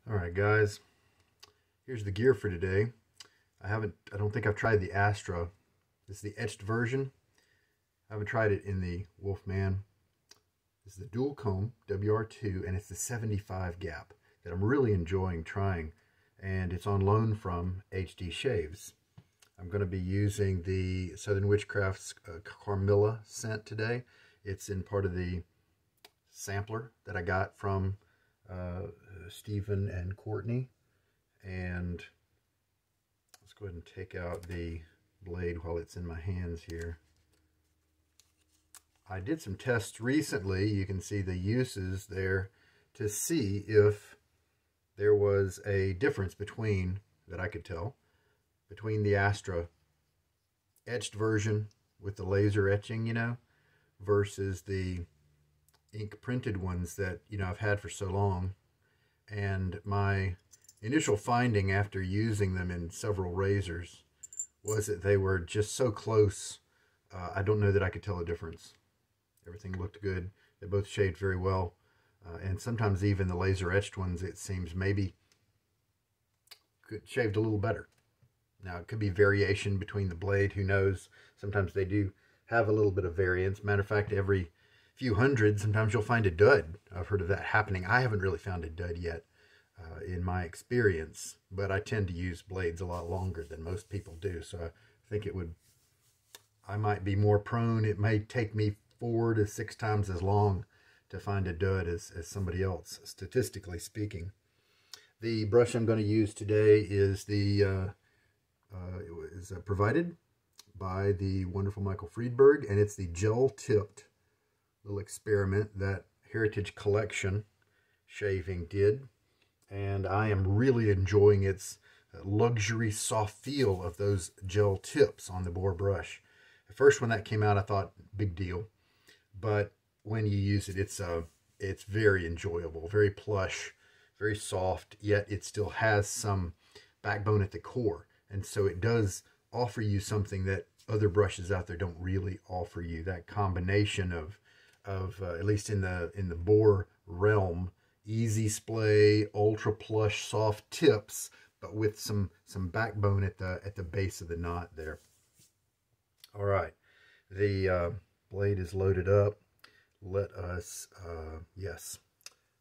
All right, guys, here's the gear for today. I don't think I've tried the Astra. This is the etched version. I haven't tried it in the Wolfman. This is the dual comb WR2, and it's the 75 gap that I'm really enjoying trying, and it's on loan from Etched Shaves. I'm going to be using the Southern Witchcrafts Carmilla scent today. It's in part of the sampler that I got from Stephen and Courtney. And let's go ahead and take out the blade while it's in my hands here. I did some tests recently. You can see the uses there to see if there was a difference between, that I could tell, between the Astra etched version with the laser etching, versus the ink printed ones that, I've had for so long. And my initial finding after using them in several razors was that they were just so close. I don't know that I could tell a difference. Everything looked good. They both shaved very well. And sometimes even the laser etched ones, it seems maybe shaved a little better. Now, it could be variation between the blade. Who knows? Sometimes they do have a little bit of variance. Matter of fact, every few hundred, sometimes you'll find a dud. I've heard of that happening. I haven't really found a dud yet in my experience, but I tend to use blades a lot longer than most people do. So I think I might be more prone. It may take me 4 to 6 times as long to find a dud as somebody else, statistically speaking. The brush I'm going to use today is provided by the wonderful Michael Friedberg, and it's the gel-tipped little experiment that Heritage Collection Shaving did, and I am really enjoying its luxury soft feel of those gel tips on the boar brush. At first, when that came out, I thought, big deal, but when you use it, it's very enjoyable, very plush, very soft, yet it still has some backbone at the core, and so it does offer you something that other brushes out there don't really offer you. That combination of at least in the boar realm, easy splay, ultra plush, soft tips, but with some backbone at the base of the knot there. All right, the blade is loaded up. Let us, yes,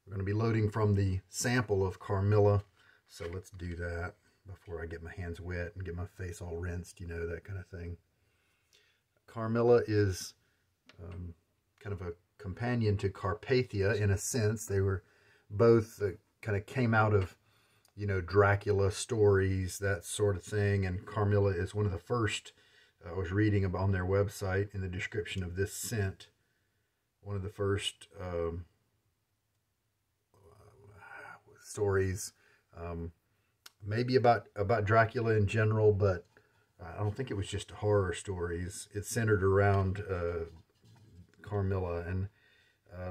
we're going to be loading from the sample of Carmilla, so let's do that before I get my hands wet and get my face all rinsed, that kind of thing. Carmilla is kind of a companion to Carpathia in a sense. They were both kind of came out of, Dracula stories, that sort of thing, and Carmilla is one of the first, I was reading about on their website in the description of this scent, one of the first stories, maybe about Dracula in general, but I don't think it was just horror stories. It centered around Carmilla, and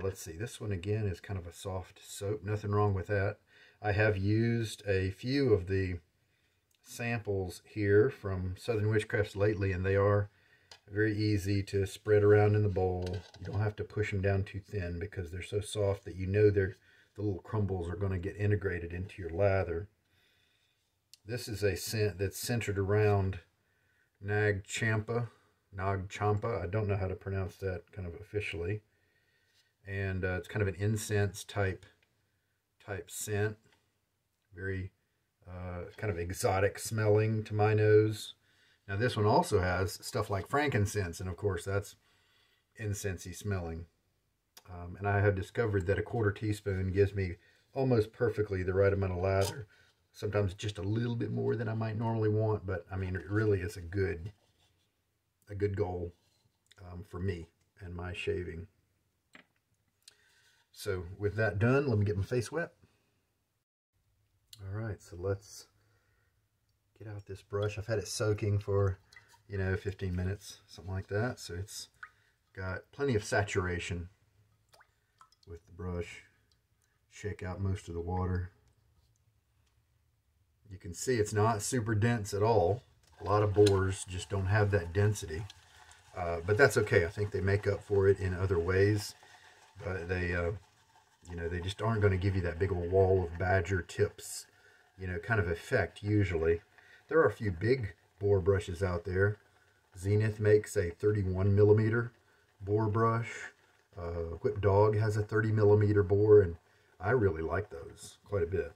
let's see, this one again is kind of a soft soap. Nothing wrong with that. I have used a few of the samples here from Southern Witchcrafts lately, and they are very easy to spread around in the bowl. You don't have to push them down too thin because they're so soft that the little crumbles are going to get integrated into your lather. This is a scent that's centered around Nag Champa. I don't know how to pronounce that kind of officially. And it's kind of an incense type scent. Very kind of exotic smelling to my nose. Now this one also has stuff like frankincense, and of course that's incensey smelling. And I have discovered that a 1/4 teaspoon gives me almost perfectly the right amount of lather. Sometimes just a little bit more than I might normally want, but I mean, it really is a good goal for me and my shaving. So with that done, let me get my face wet. All right, so let's get out this brush. I've had it soaking for, 15 minutes, something like that. So it's got plenty of saturation with the brush. Shake out most of the water. You can see it's not super dense at all. A lot of boars just don't have that density. But that's okay. I think they make up for it in other ways. But You know, they just aren't going to give you that big old wall of badger tips, you know, kind of effect usually. There are a few big boar brushes out there. Zenith makes a 31 millimeter boar brush. Whip Dog has a 30 millimeter bore, and I really like those quite a bit.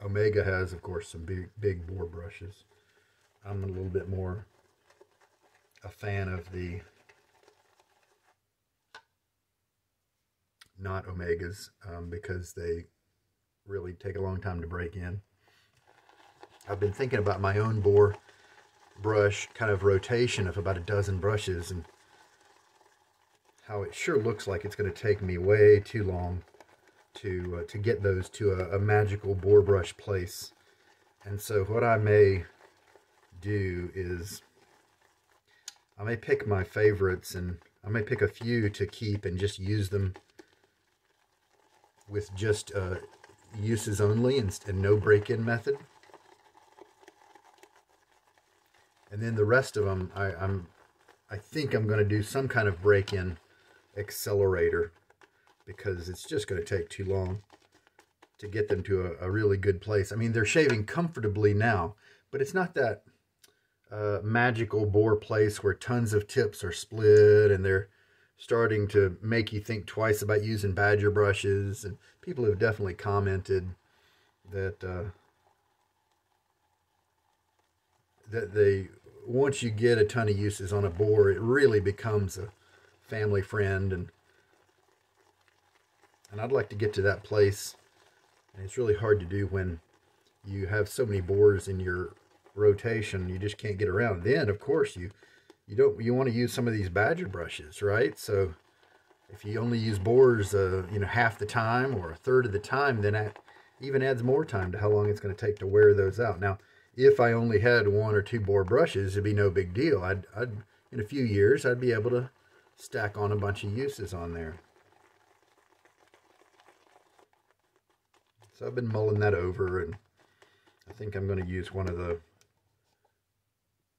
Omega has, of course, some big bore brushes. I'm a little bit more a fan of the not Omegas because they really take a long time to break in. I've been thinking about my own bore brush kind of rotation of about a dozen brushes, and how it sure looks like it's going to take me way too long to get those to a magical bore brush place. And so what I may do is I may pick my favorites, and I may pick a few to keep and just use them with just uses only and no break-in method. And then the rest of them, I think I'm going to do some kind of break-in accelerator, because it's just going to take too long to get them to a really good place. I mean, they're shaving comfortably now, but it's not that magical bore place where tons of tips are split and they're starting to make you think twice about using badger brushes. And people have definitely commented that that they, once you get a ton of uses on a bore, it really becomes a family friend, and I'd like to get to that place. And it's really hard to do when you have so many bores in your rotation, you just can't get around. Then of course you want to use some of these badger brushes, right? So if you only use bores you know, half the time or a third of the time, then that even adds more time to how long it's going to take to wear those out. Now if I only had 1 or 2 bore brushes, it'd be no big deal. I'd in a few years I'd be able to stack on a bunch of uses on there. So I've been mulling that over, and I think I'm going to use one of the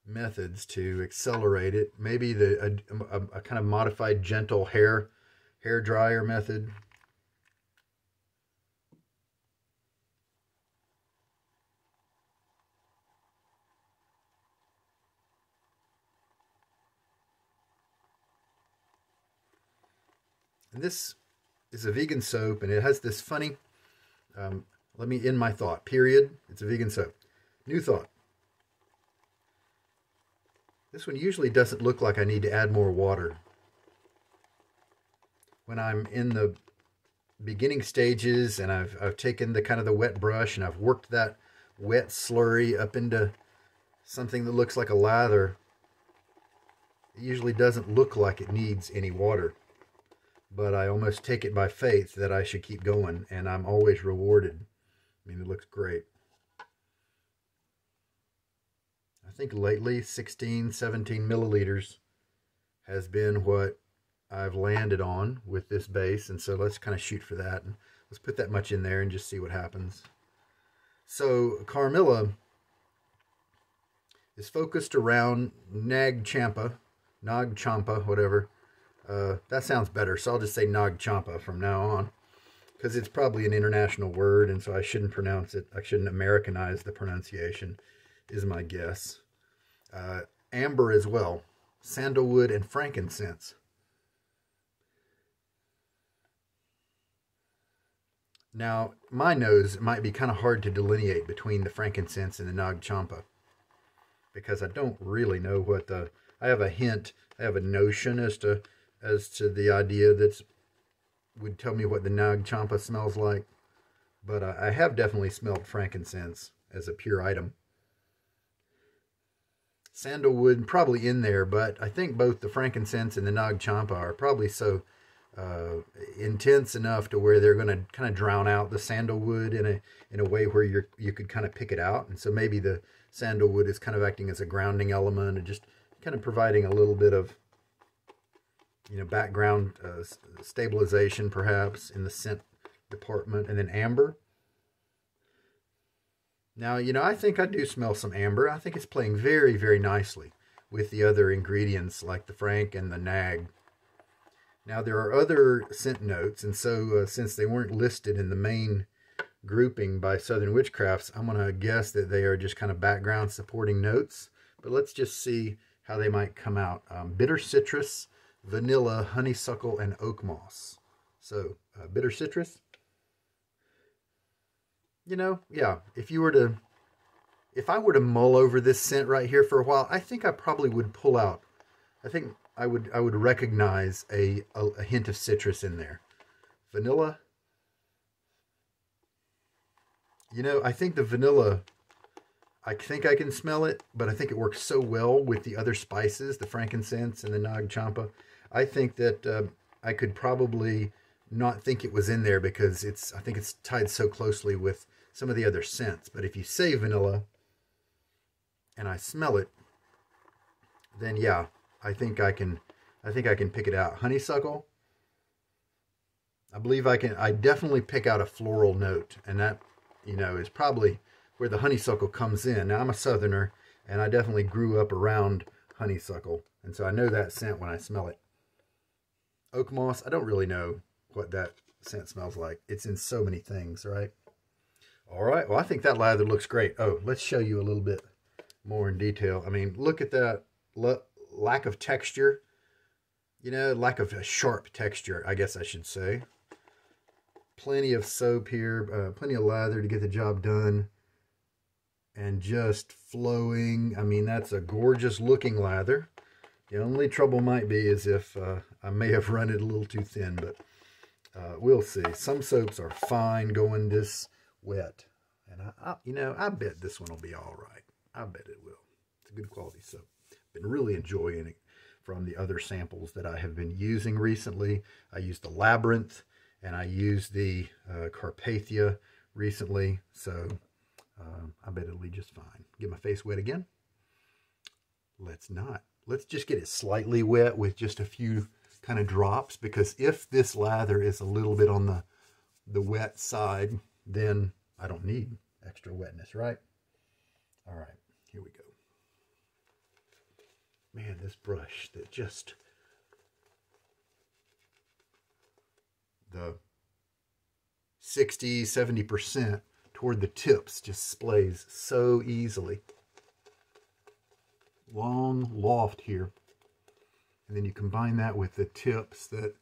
methods to accelerate it. Maybe a kind of modified gentle hair dryer method. And this is a vegan soap, and it has this funny, let me end my thought, period. It's a vegan soap. New thought. This one usually doesn't look like I need to add more water. When I'm in the beginning stages and I've taken the kind of the wet brush and I've worked that wet slurry up into something that looks like a lather, it usually doesn't look like it needs any water. But I almost take it by faith that I should keep going, and I'm always rewarded. I mean, it looks great. I think lately 16, 17 milliliters has been what I've landed on with this base, and so let's kind of shoot for that. And let's put that much in there and just see what happens. So Carmilla is focused around Nag Champa, whatever. That sounds better, so I'll just say Nag Champa from now on, because it's probably an international word, and so I shouldn't pronounce it. I shouldn't Americanize the pronunciation, is my guess. Amber as well, sandalwood and frankincense. Now, my nose might be kind of hard to delineate between the frankincense and the Nag Champa, because I don't really know what I have a hint, I have a notion as to the idea that would tell me what the Nag Champa smells like. But I have definitely smelled frankincense as a pure item. Sandalwood probably in there, but I think both the frankincense and the Nag Champa are probably so intense enough to where they're going to kind of drown out the sandalwood in a way where you could kind of pick it out. And so maybe the sandalwood is kind of acting as a grounding element and just kind of providing a little bit of, you know, background stabilization perhaps in the scent department. And then amber. Now, you know, I think I do smell some amber. I think it's playing very, very nicely with the other ingredients like the frank and the nag. Now there are other scent notes, and so since they weren't listed in the main grouping by Southern Witchcrafts, I'm going to guess that they are just kind of background supporting notes. But let's just see how they might come out. Bitter citrus, vanilla, honeysuckle, and oak moss. So bitter citrus. You know, yeah, if I were to mull over this scent right here for a while, I think I probably would pull out. I think I would recognize a hint of citrus in there. Vanilla. You know, I think the vanilla, I think I can smell it, but I think it works so well with the other spices, the frankincense and the nag champa. I think that I could probably not think it was in there because I think it's tied so closely with some of the other scents. But if you say vanilla and I smell it, then yeah, I think I can pick it out. Honeysuckle, I definitely pick out a floral note, and that, you know, is probably where the honeysuckle comes in. Now, I'm a Southerner, and I definitely grew up around honeysuckle, and so I know that scent when I smell it. Oak moss, I don't really know what that scent smells like. It's in so many things, right? All right, well, I think that lather looks great. Oh, let's show you a little bit more in detail. I mean, look at that lack of texture, you know, lack of a sharp texture, I guess I should say. Plenty of soap here, plenty of lather to get the job done, and just flowing. I mean, that's a gorgeous looking lather. The only trouble might be is if I may have run it a little too thin, but we'll see. Some soaps are fine going this wet, and you know, I bet this one will be all right. I bet it will. It's a good quality soap. Been really enjoying it from the other samples that I have been using recently. I used the Labyrinth, and I used the Carpathia recently, so I bet it'll be just fine. Get my face wet again? Let's not. Let's just get it slightly wet with just a few kind of drops, because if this lather is a little bit on the wet side, then I don't need extra wetness, right? All right, here we go. Man, this brush that just, the 60, 70% toward the tips just splays so easily. Long loft here. And then you combine that with the tips that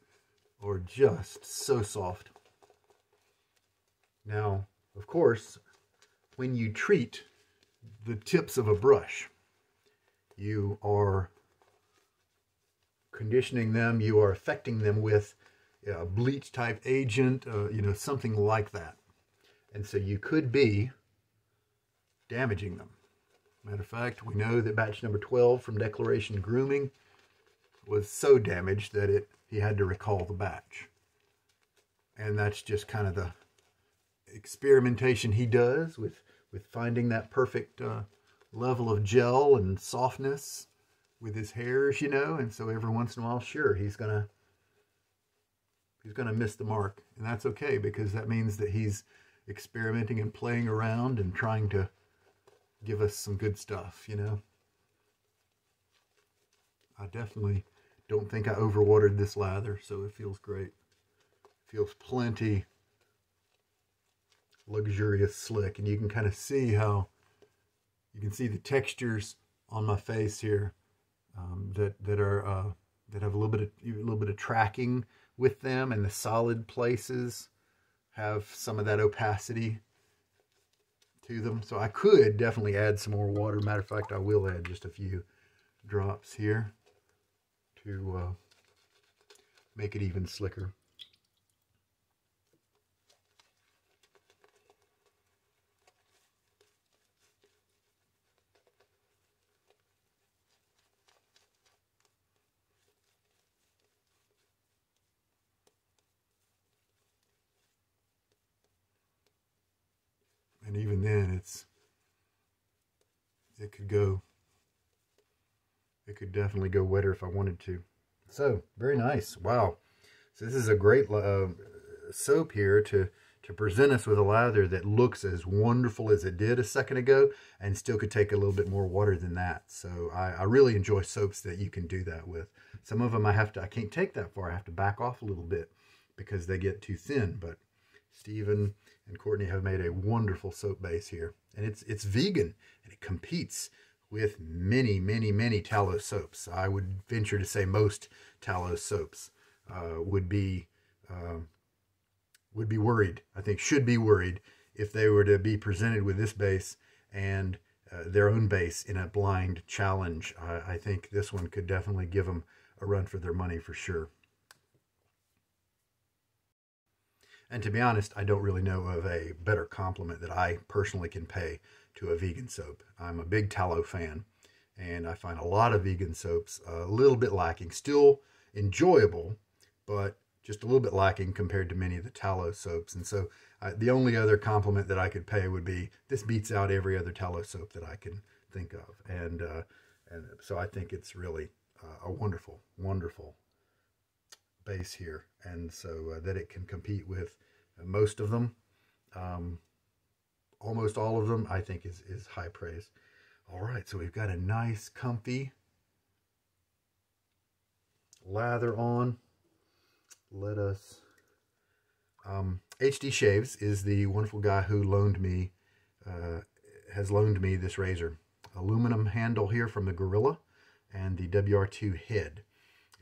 are just so soft. Now, of course, when you treat the tips of a brush, you are conditioning them, you are affecting them with a bleach type agent, you know, something like that. And so you could be damaging them. Matter of fact, we know that batch number 12 from Declaration Grooming was so damaged that he had to recall the batch. And that's just kind of the experimentation he does with finding that perfect level of gel and softness with his hairs, you know. And so every once in a while, sure, he's gonna miss the mark, and that's okay, because that means that he's experimenting and playing around and trying to give us some good stuff, you know. I definitely don't think I overwatered this lather, so it feels great. Feels plenty luxurious, slick, and you can kind of see how you can see the textures on my face here that have a little bit of tracking with them, and the solid places have some of that opacity to them. So I could definitely add some more water. Matter of fact, I will add just a few drops here to make it even slicker. And even then, it could definitely go wetter if I wanted to. So very nice. Wow. So this is a great soap here to to present us with a lather that looks as wonderful as it did a second ago and still could take a little bit more water than that. So I really enjoy soaps that you can do that with. Some of them I can't take that far. I have to back off a little bit because they get too thin. But Stephen and Courtney have made a wonderful soap base here. And it's vegan, and it competes with many, many, many tallow soaps. I would venture to say most tallow soaps would be worried, I think should be worried, if they were to be presented with this base and their own base in a blind challenge. I think this one could definitely give them a run for their money for sure. And to be honest, I don't really know of a better compliment that I personally can pay to a vegan soap. I'm a big tallow fan, and I find a lot of vegan soaps a little bit lacking. Still enjoyable, but just a little bit lacking compared to many of the tallow soaps. And so the only other compliment that I could pay would be, this beats out every other tallow soap that I can think of. And so I think it's really a wonderful, wonderful base here. And so that it can compete with most of them, almost all of them, I think is high praise. All right, so we've got a nice, comfy lather on. Let us, Etchd Shaves is the wonderful guy who has loaned me this razor. Aluminum handle here from the Gorilla and the WR2 head.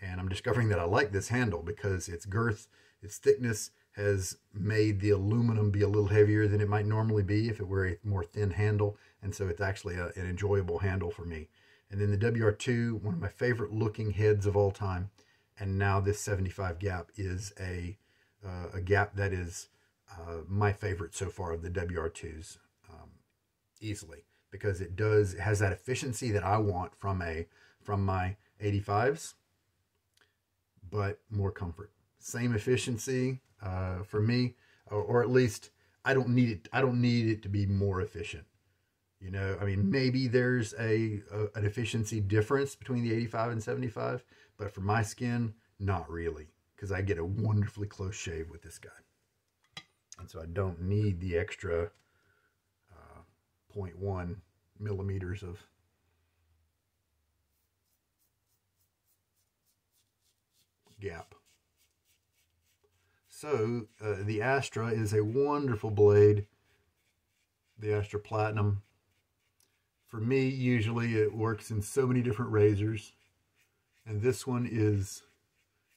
And I'm discovering that I like this handle because its girth, its thickness has made the aluminum be a little heavier than it might normally be if it were a more thin handle. And so it's actually an enjoyable handle for me. And then the WR2, one of my favorite looking heads of all time. And now this 75 gap is a gap that is my favorite so far of the WR2s, easily, because it has that efficiency that I want from my 85s, but more comfort. Same efficiency for me, or at least I don't need it to be more efficient. You know, I mean, maybe there's an efficiency difference between the 85 and 75, but for my skin, not really, because I get a wonderfully close shave with this guy. And so I don't need the extra 0.1 millimeters of gap. So the Astra is a wonderful blade, the Astra Platinum. For me, usually it works in so many different razors, and this one is,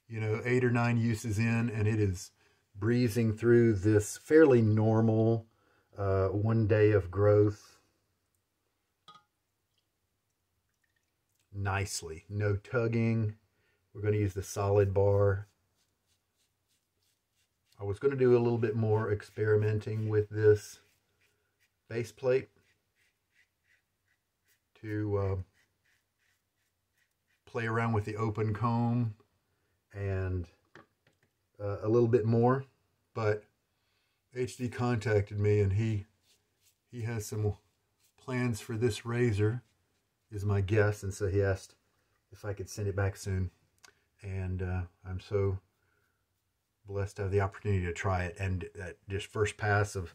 you know, 8 or 9 uses in, and it is breezing through this fairly normal 1 day of growth nicely. No tugging. We're going to use the solid bar. I was going to do a little bit more experimenting with this base plate to play around with the open comb and a little bit more, but Etchd contacted me, and he has some plans for this razor, is my guess, and so he asked if I could send it back soon, and I'm so blessed to have the opportunity to try it. And that just first pass of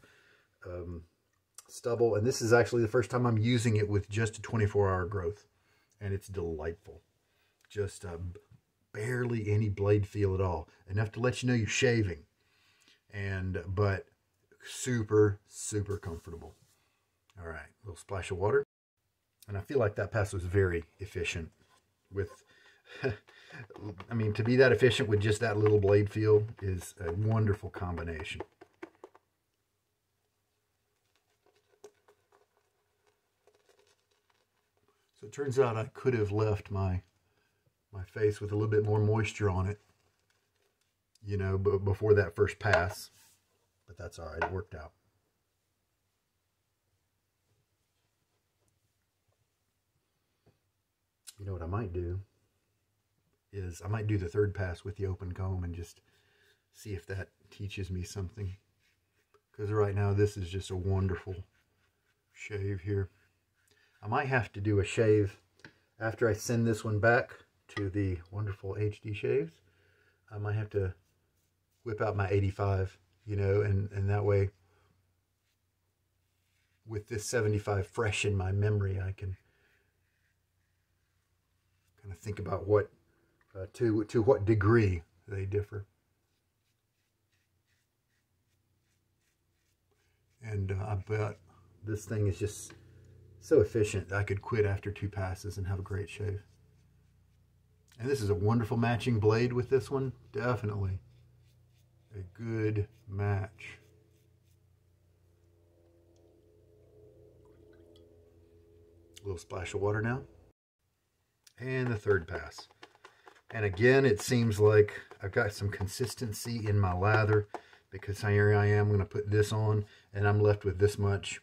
stubble, and this is actually the first time I'm using it with just a 24-hour growth, and it's delightful. Just barely any blade feel at all, enough to let you know you're shaving, but super, super comfortable. All right, a little splash of water, and I feel like that pass was very efficient with I mean, to be that efficient with just that little blade feel is a wonderful combination. So it turns out I could have left my face with a little bit more moisture on it, you know, before that first pass, but that's all right, it worked out. You know what I might do is I might do the third pass with the open comb and just see if that teaches me something, because right now this is just a wonderful shave here. I might have to do a shave after I send this one back to the wonderful Etchd Shaves. I might have to whip out my 85 you know, and that way, with this 75 fresh in my memory, I can kind of think about what, to what degree they differ. And I bet this thing is just so efficient that I could quit after 2 passes and have a great shave. And this is a wonderful matching blade with this one. Definitely a good match. A little splash of water now. And the 3rd pass. And again, it seems like I've got some consistency in my lather, because here I am going to put this on and I'm left with this much.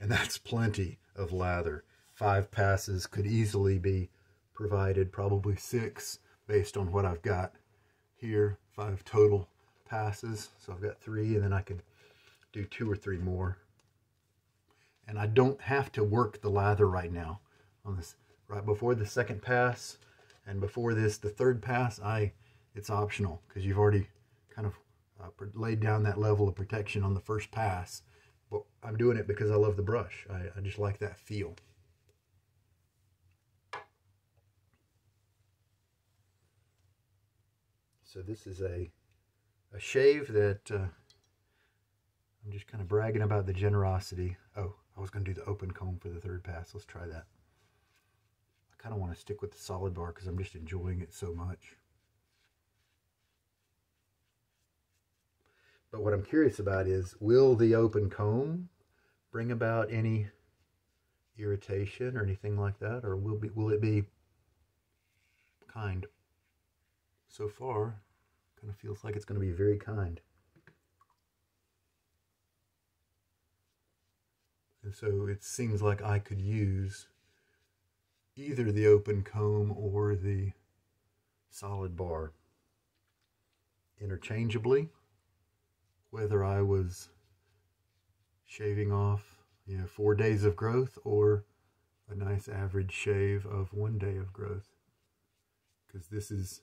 And that's plenty of lather. 5 passes could easily be provided, probably 6 based on what I've got here. 5 total passes. So I've got 3, and then I could do 2 or 3 more. And I don't have to work the lather right now. On this, right before the 2nd pass and before this, the 3rd pass, it's optional, because you've already kind of laid down that level of protection on the 1st pass. But I'm doing it because I love the brush. I just like that feel. So this is a shave that I'm just kind of bragging about the generosity. Oh, I was going to do the open comb for the 3rd pass. Let's try that. I kind of want to stick with the solid bar because I'm just enjoying it so much. But what I'm curious about is, will the open comb bring about any irritation or anything like that? Or will it be kind? So far, kind of feels like it's going to be very kind. And so it seems like I could use either the open comb or the solid bar interchangeably, whether I was shaving off, 4 days of growth, or a nice average shave of 1 day of growth. Because this is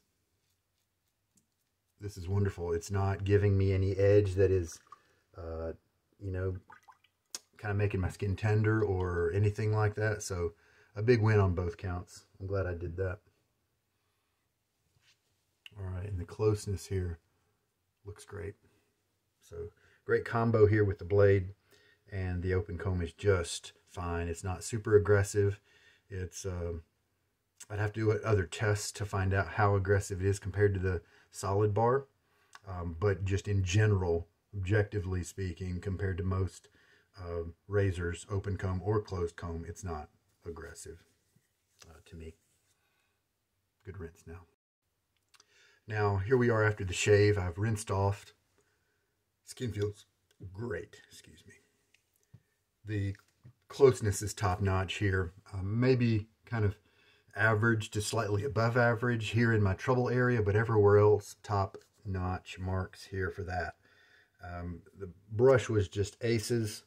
wonderful. It's not giving me any edge that is, kind of making my skin tender or anything like that. So a big win on both counts. I'm glad I did that. All right, and the closeness here looks great. So great combo here with the blade, and the open comb is just fine. It's not super aggressive. It's I'd have to do other tests to find out how aggressive it is compared to the solid bar, but just in general, objectively speaking, compared to most razors, open comb or closed comb, it's not aggressive to me. Good rinse now. Now here we are after the shave. I've rinsed off. Skin feels great, excuse me. The closeness is top notch here. Maybe kind of average to slightly above average here in my trouble area, but everywhere else, top notch marks here for that. The brush was just aces.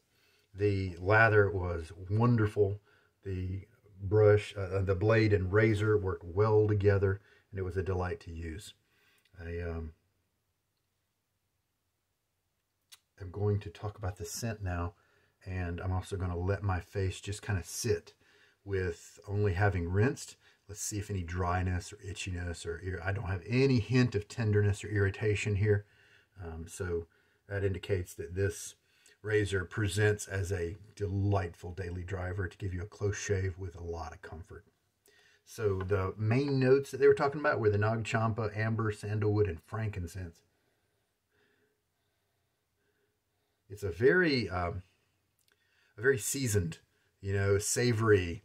The lather was wonderful. The brush, the blade and razor worked well together, and it was a delight to use. I'm going to talk about the scent now, and I'm also going to let my face just kind of sit with only having rinsed. Let's see if any dryness or itchiness or I don't have any hint of tenderness or irritation here. So that indicates that this razor presents as a delightful daily driver to give you a close shave with a lot of comfort. So the main notes that they were talking about were the Nag Champa, amber, sandalwood, and frankincense. It's a very seasoned, savory,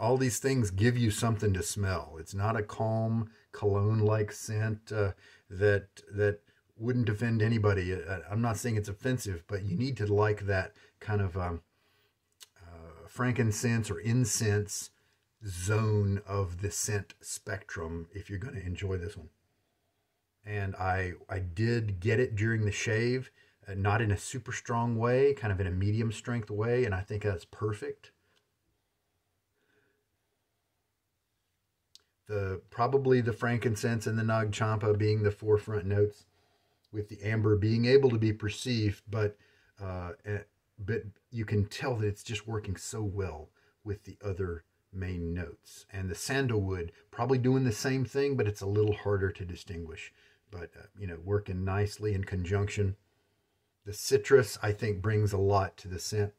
all these things give you something to smell. It's not a calm cologne-like scent that wouldn't offend anybody. I'm not saying it's offensive, but you need to like that kind of frankincense or incense zone of the scent spectrum if you're going to enjoy this one. And I did get it during the shave, not in a super strong way, kind of in a medium strength way, and I think that's perfect. Probably the frankincense and the Nag Champa being the forefront notes with the amber being able to be perceived, but you can tell that it's just working so well with the other main notes. And the sandalwood probably doing the same thing, but it's a little harder to distinguish. But, you know, working nicely in conjunction. The citrus, I think, brings a lot to the scent,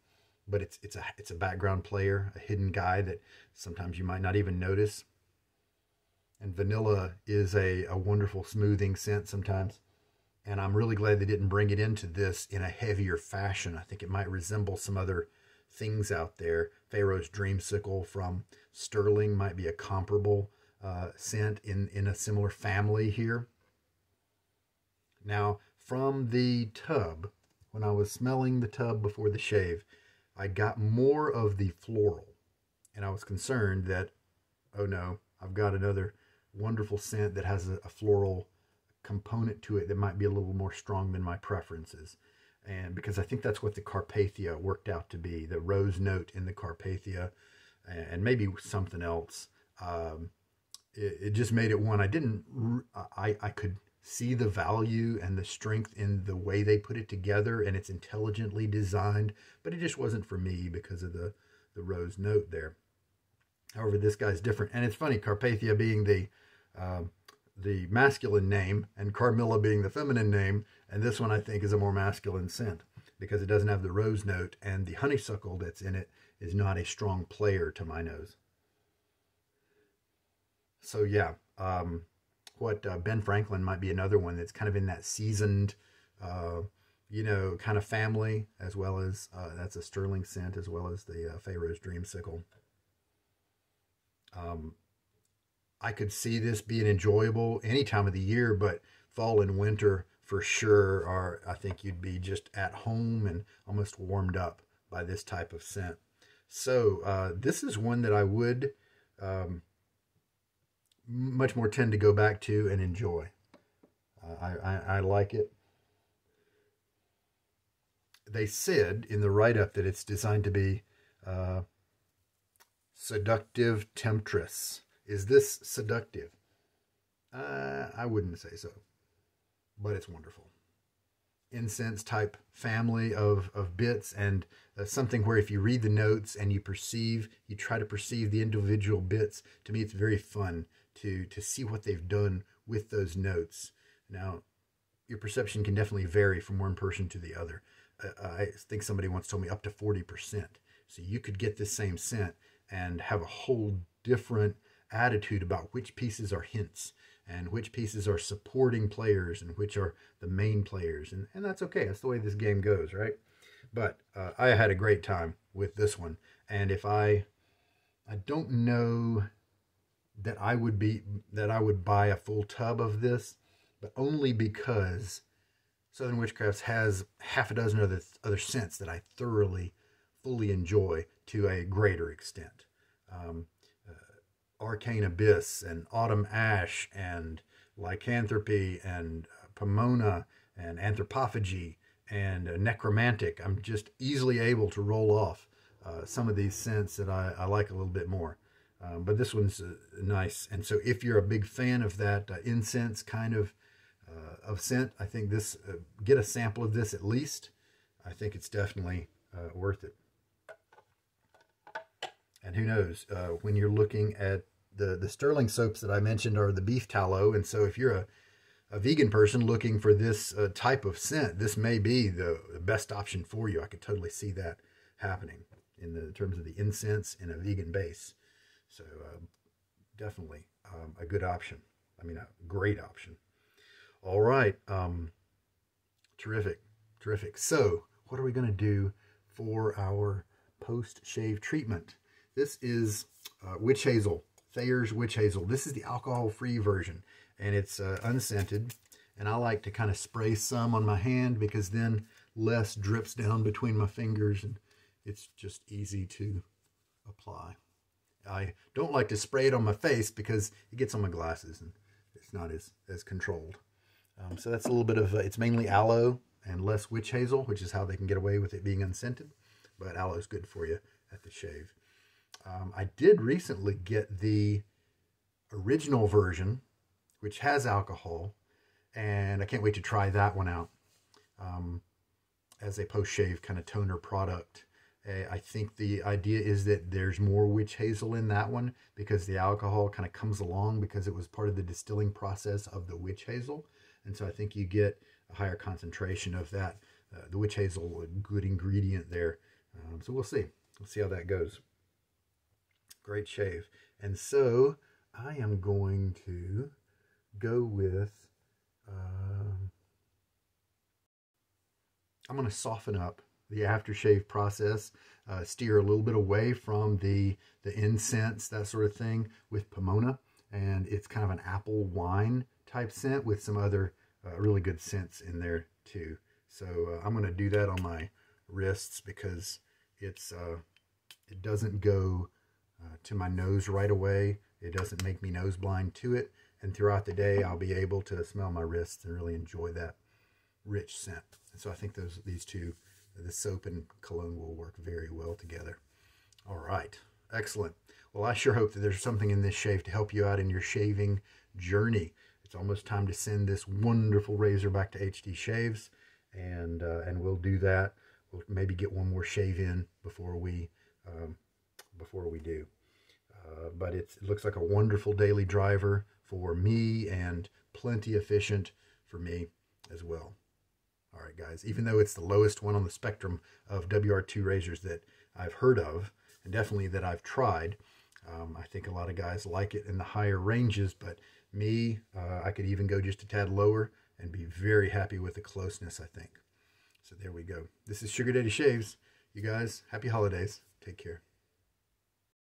but it's a background player, a hidden guy that sometimes you might not even notice. And vanilla is a wonderful smoothing scent sometimes. And I'm really glad they didn't bring it into this in a heavier fashion. I think it might resemble some other things out there. Pharaoh's Dreamsicle from Sterling might be a comparable scent in a similar family here. Now, from the tub, when I was smelling the tub before the shave, I got more of the floral. And I was concerned that, oh no, I've got another wonderful scent that has a floral component to it that might be a little more strong than my preferences. And because I think that's what the Carpathia worked out to be, the rose note in the Carpathia, and maybe something else. It just made it one I could see the value and the strength in the way they put it together, and it's intelligently designed, but it just wasn't for me because of the rose note there. However, this guy's different. And it's funny, Carpathia being the masculine name and Carmilla being the feminine name, and this one I think is a more masculine scent because it doesn't have the rose note, and the honeysuckle that's in it is not a strong player to my nose. So yeah, Ben Franklin might be another one that's kind of in that seasoned, you know, kind of family, as well as that's a Sterling scent, as well as the Pharaoh's Dreamsicle. I could see this being enjoyable any time of the year, but fall and winter for sure are, I think you'd be just at home and almost warmed up by this type of scent. So this is one that I would much more tend to go back to and enjoy. I like it. They said in the write-up that it's designed to be seductive temptress. Is this seductive? I wouldn't say so, but it's wonderful. Incense type family of bits, and something where if you read the notes and you try to perceive the individual bits. To me, it's very fun to see what they've done with those notes. Now, your perception can definitely vary from one person to the other. I think somebody once told me up to 40%. So you could get the same scent and have a whole different attitude about which pieces are hints and which pieces are supporting players and which are the main players. And that's okay. That's the way this game goes, right? But I had a great time with this one. And if I don't know that I would buy a full tub of this, but only because Southern Witchcrafts has half a dozen other scents that I thoroughly, fully enjoy to a greater extent. Arcane Abyss and Autumn Ash and Lycanthropy and Pomona and Anthropophagy and Necromantic. I'm just easily able to roll off some of these scents that I like a little bit more. But this one's nice. And so if you're a big fan of that incense kind of scent, I think this, get a sample of this at least. I think it's definitely worth it. And who knows, when you're looking at the Sterling soaps that I mentioned are the beef tallow. And so if you're a vegan person looking for this type of scent, this may be the best option for you. I could totally see that happening in terms of the incense and a vegan base. So definitely a good option. I mean, a great option. All right. Terrific. Terrific. So what are we going to do for our post-shave treatment? This is Witch Hazel, Thayers Witch Hazel. This is the alcohol-free version, and it's unscented. And I like to kind of spray some on my hand because then less drips down between my fingers, and it's just easy to apply. I don't like to spray it on my face because it gets on my glasses, and it's not as controlled. So that's a little bit of, it's mainly aloe and less witch hazel, which is how they can get away with it being unscented. But aloe is good for you at the shave. I did recently get the original version, which has alcohol, and I can't wait to try that one out as a post-shave kind of toner product. I think the idea is that there's more witch hazel in that one because the alcohol kind of comes along because it was part of the distilling process of the witch hazel. And so I think you get a higher concentration of that, the witch hazel, a good ingredient there. So we'll see. We'll see how that goes. Great shave. And so I am going to go with, I'm going to soften up the aftershave process, steer a little bit away from the incense, that sort of thing, with Pomona. And it's kind of an apple wine type scent with some other really good scents in there too. So I'm going to do that on my wrists because it doesn't go to my nose right away. It doesn't make me nose blind to it. And throughout the day, I'll be able to smell my wrists and really enjoy that rich scent. And so I think these two, the soap and cologne, will work very well together. All right, excellent. Well, I sure hope that there's something in this shave to help you out in your shaving journey. It's almost time to send this wonderful razor back to Etched Shaves, and we'll do that. We'll maybe get one more shave in before we do. But it looks like a wonderful daily driver for me and plenty efficient for me as well. All right, guys, even though it's the lowest one on the spectrum of WR2 razors that I've heard of, and definitely that I've tried, I think a lot of guys like it in the higher ranges, but me, I could even go just a tad lower and be very happy with the closeness, I think. So there we go. This is Sugar Daddy Shaves. You guys, happy holidays. Take care.